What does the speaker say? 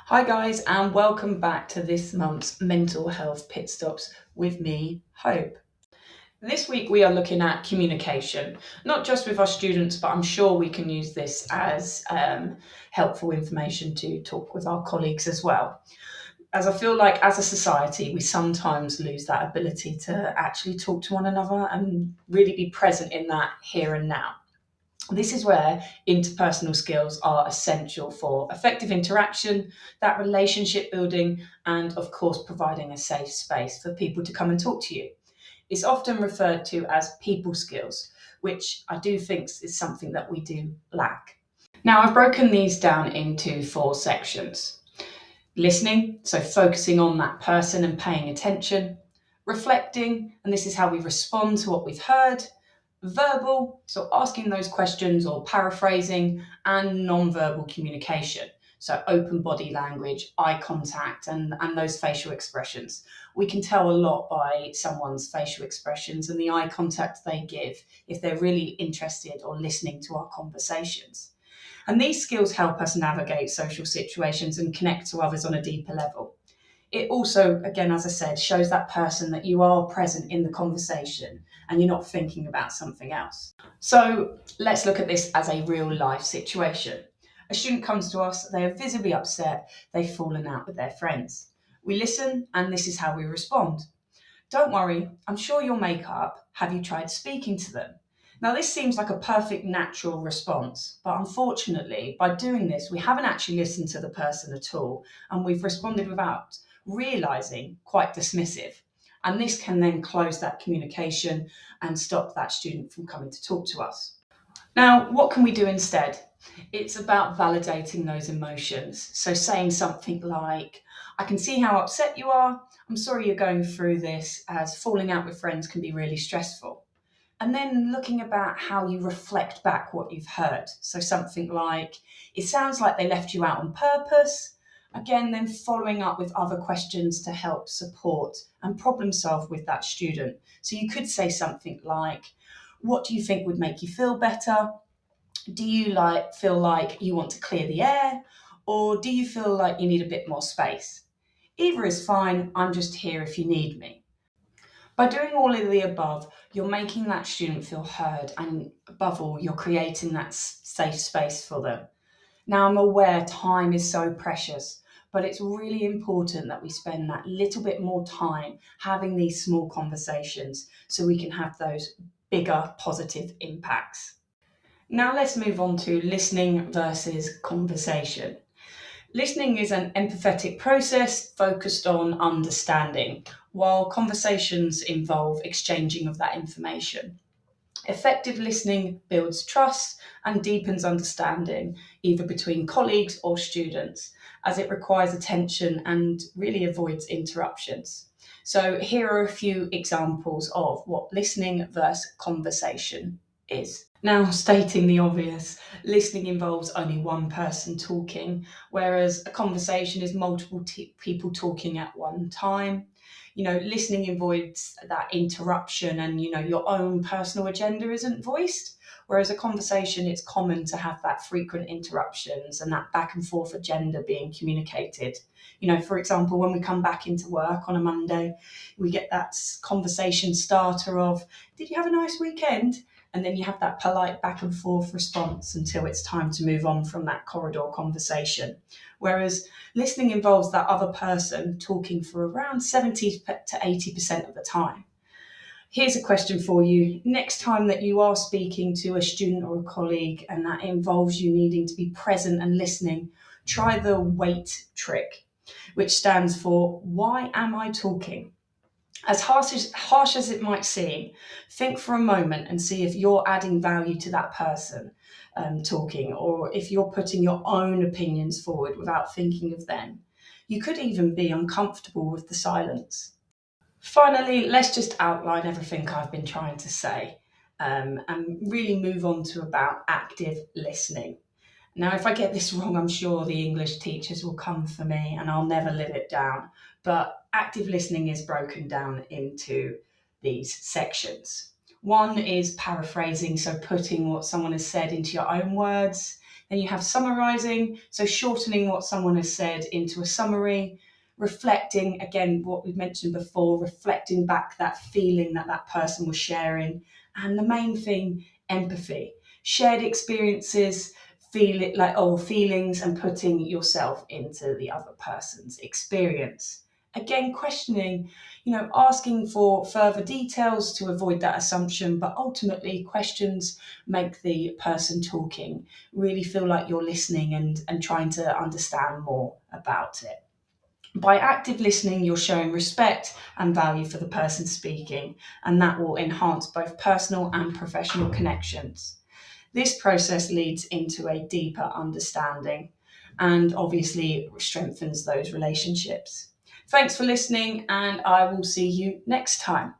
Hi, guys, and welcome back to this month's Mental Health Pit Stops with me, Hope. This week we are looking at communication, not just with our students, but I'm sure we can use this as helpful information to talk with our colleagues as well. As I feel like as a society, we sometimes lose that ability to actually talk to one another and really be present in that here and now. This is where interpersonal skills are essential for effective interaction, that relationship building, and of course, providing a safe space for people to come and talk to you. It's often referred to as people skills, which I do think is something that we do lack. Now, I've broken these down into four sections. Listening, so focusing on that person and paying attention. Reflecting, and this is how we respond to what we've heard. Verbal, so asking those questions or paraphrasing, and non-verbal communication. So open body language, eye contact, and those facial expressions. We can tell a lot by someone's facial expressions and the eye contact they give if they're really interested or listening to our conversations. And these skills help us navigate social situations and connect to others on a deeper level. It also, again, as I said, shows that person that you are present in the conversation and you're not thinking about something else. So let's look at this as a real life situation. A student comes to us, they are visibly upset, they've fallen out with their friends. We listen, and this is how we respond. Don't worry, I'm sure you'll make up. Have you tried speaking to them? Now, this seems like a perfect natural response, but unfortunately, by doing this, we haven't actually listened to the person at all, and we've responded without realizing, quite dismissive. And this can then close that communication and stop that student from coming to talk to us. Now, what can we do instead? It's about validating those emotions. So saying something like, I can see how upset you are. I'm sorry you're going through this, as falling out with friends can be really stressful. And then looking about how you reflect back what you've heard. So something like, it sounds like they left you out on purpose. Again, then following up with other questions to help support and problem solve with that student. So you could say something like, what do you think would make you feel better? Do you feel like you want to clear the air? Or do you feel like you need a bit more space? Either is fine, I'm just here if you need me. By doing all of the above, you're making that student feel heard, and above all, you're creating that safe space for them. Now, I'm aware time is so precious, but it's really important that we spend that little bit more time having these small conversations so we can have those bigger positive impacts. Now, let's move on to listening versus conversation. Listening is an empathetic process focused on understanding, while conversations involve exchanging of that information. Effective listening builds trust and deepens understanding, either between colleagues or students, as it requires attention and really avoids interruptions. So, here are a few examples of what listening versus conversation is. Now, stating the obvious, listening involves only one person talking, whereas a conversation is multiple people talking at one time. Listening avoids that interruption and, your own personal agenda isn't voiced. Whereas a conversation, it's common to have that frequent interruptions and that back and forth agenda being communicated. For example, when we come back into work on a Monday, we get that conversation starter of, did you have a nice weekend? And then you have that polite back and forth response until it's time to move on from that corridor conversation. Whereas listening involves that other person talking for around 70 to 80% of the time. Here's a question for you. Next time that you are speaking to a student or a colleague and that involves you needing to be present and listening, try the WAIT trick, which stands for, why am I talking? As harsh as it might seem, think for a moment and see if you're adding value to that person talking, or if you're putting your own opinions forward without thinking of them. You could even be uncomfortable with the silence. Finally, let's just outline everything I've been trying to say and really move on to about active listening. Now, if I get this wrong, I'm sure the English teachers will come for me and I'll never live it down. But active listening is broken down into these sections. One is paraphrasing, so putting what someone has said into your own words. Then you have summarizing, so shortening what someone has said into a summary. Reflecting, again, what we've mentioned before, reflecting back that feeling that that person was sharing. And the main thing, empathy. Shared experiences, feelings, and putting yourself into the other person's experience. Again, questioning, asking for further details to avoid that assumption, but ultimately questions make the person talking really feel like you're listening and trying to understand more about it. By active listening, you're showing respect and value for the person speaking, and that will enhance both personal and professional connections. This process leads into a deeper understanding and obviously strengthens those relationships. Thanks for listening, and I will see you next time.